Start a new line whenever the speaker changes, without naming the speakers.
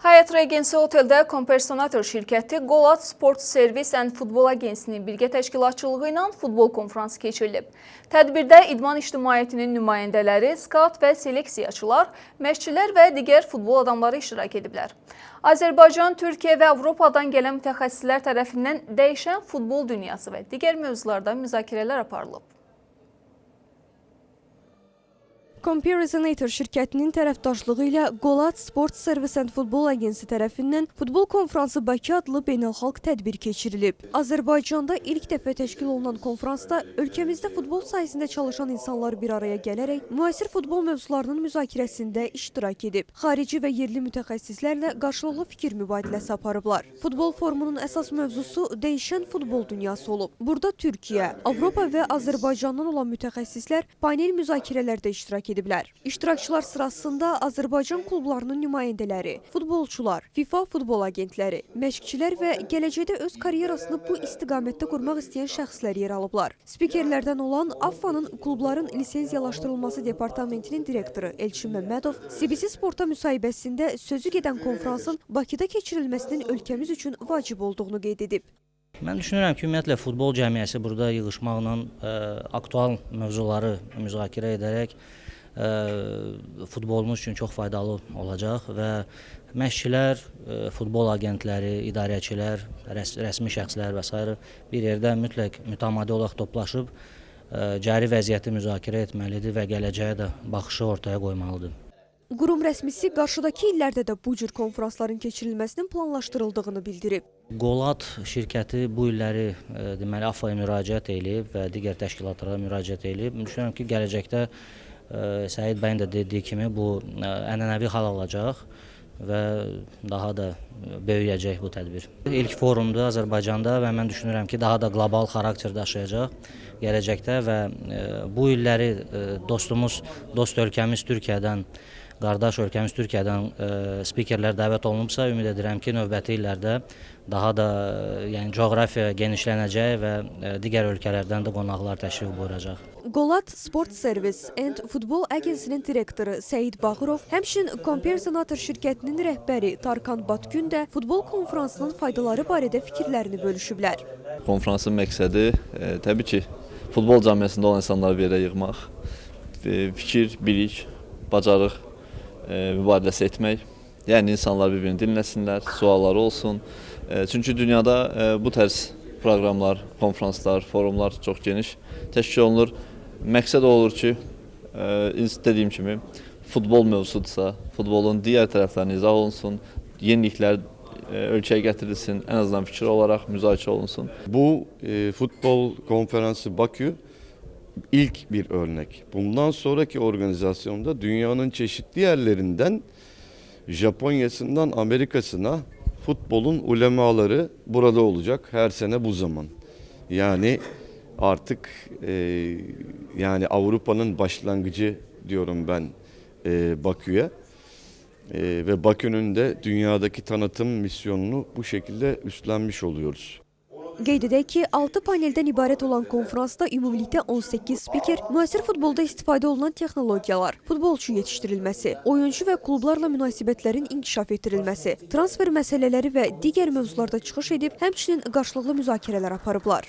Hyatt Regency Oteldə kompersonator şirkəti Golat Sport Service and Futbol Agensinin birgə təşkilatçılığı ilə futbol konfransı keçirilib. Tədbirdə idman ictimaiyyətinin nümayəndələri, scout və seleksiyaçılar, məşqçilər və digər futbol adamları iştirak ediblər. Azərbaycan, Türkiyə və Avropadan gələn mütəxəssislər tərəfindən dəyişən futbol dünyası və digər mövzularda müzakirələr aparılıb.
Compersonator şirkətinin tərəfdaşlığı ilə Golat Sport Service and Futbol Agensi tərəfindən Futbol Konfransı Bakı adlı beynəlxalq tədbir keçirilib. Azərbaycanda ilk dəfə təşkil olunan konfransda ölkəmizdə futbol sahəsində çalışan insanlar bir araya gələrək müasir futbol mövzularının müzakirəsində iştirak edib. Xarici və yerli mütəxəssislərlə qarşılıqlı fikir mübadiləsi aparıblar. Futbol forumunun əsas mövzusu dəyişən futbol dünyası olub. Burada Türkiyə, Avropa və Azərbaycandan olan mütəxəssislər panel müzakirələrdə iştirak ediblər. İştirakçılar sırasında Azərbaycan klublarının nümayəndələri, futbolçular, FIFA futbol agentləri, məşqçilər və gələcəkdə öz karyerasını bu istiqamətdə qurmaq istəyən şəxslər yer alıblar. Spikerlərdən olan AFFA-nın klubların lisenziyalaşdırılması departamentinin direktoru Elçin Məmmədov CBC Sporta müsahibəsində sözü gedən konfransın Bakıda keçirilməsinin ölkəmiz üçün vacib olduğunu qeyd edib.
Mən düşünürəm ki, ümumiyyətlə futbol cəmiyyəsi burada yığışmaqla aktual mövzuları müzakirə edərək futbolumuz üçün çox faydalı olacaq və məşqçilər, futbol agentləri, idarəçilər, rəsmi şəxslər və s. bir yerdə mütləq mütəmadi olaraq toplaşıb cəri vəziyyəti müzakirə etməlidir və gələcəyə də baxışı ortaya qoymalıdır.
Qurum rəsmisi qarşıdakı illərdə də bu cür konfransların keçirilməsinin planlaşdırıldığını bildirib.
Golat şirkəti bu illəri deməli AFFA-ya müraciət edib və digər təşkilatlara müraciət edib. Düşünürəm ki, gələcəkdə Səid bəyin də dediyi kimi bu ənənəvi hal alacaq və daha da böyüyəcək bu tədbir. İlk forumdur Azərbaycanda və mən düşünürəm ki, daha da qlobal xarakter daşıyacaq gələcəkdə və bu illəri dost ölkəmiz Türkiyədən, qardaş ölkəmiz Türkiyədən spikerlər dəvət olunubsa, ümid edirəm ki, növbəti illərdə daha da coğrafiya genişlənəcək və digər ölkələrdən də qonaqlar təşrif buyuracaq.
Golat Sport Service and Futbol Agensinin direktoru Səid Bağırov, həmçinin Compersonator şirkətinin rəhbəri Tarkan Batgün də futbol konfransının faydaları barədə fikirlərini bölüşüblər.
Konfransın məqsədi təbii ki, futbol cəmiyyəsində olan insanları bir yerə yığmaq, fikir, bilik, bacarıq mübadiləsi etmək. Yəni insanlar bir-birini dinləsinlər, sualları olsun. Çünki dünyada bu tərz proqramlar, konfranslar, forumlar çox geniş təşkil olunur. Məqsəd olur ki, dediyim kimi, futbol mövzudursa, futbolun digər tərəflərini izah olunsun, yeniliklər ölkəyə gətirilsin, ən azından fikir olaraq müzakirə olunsun.
Bu futbol konferansı Bakü ilk bir örnek. Bundan sonraki organizasyonda dünyanın çeşitli yerlerinden, Japonya'sından Amerika'sına futbolun ulemaları burada olacak her sene bu zaman. Yani artık yani Avrupa'nın başlangıcı diyorum ben Bakü'ye ve Bakü'nün de dünyadaki tanıtım misyonunu bu şekilde üstlenmiş oluyoruz.
Qeyd edək ki, 6 paneldən ibarət olan konfransda ümumilikdə 18 spiker, müasir futbolda istifadə olunan texnologiyalar, futbolçu yetişdirilməsi, oyuncu və klublarla münasibətlərin inkişaf etdirilməsi, transfer məsələləri və digər mövzularda çıxış edib, həmçinin qarşılıqlı müzakirələr aparıblar.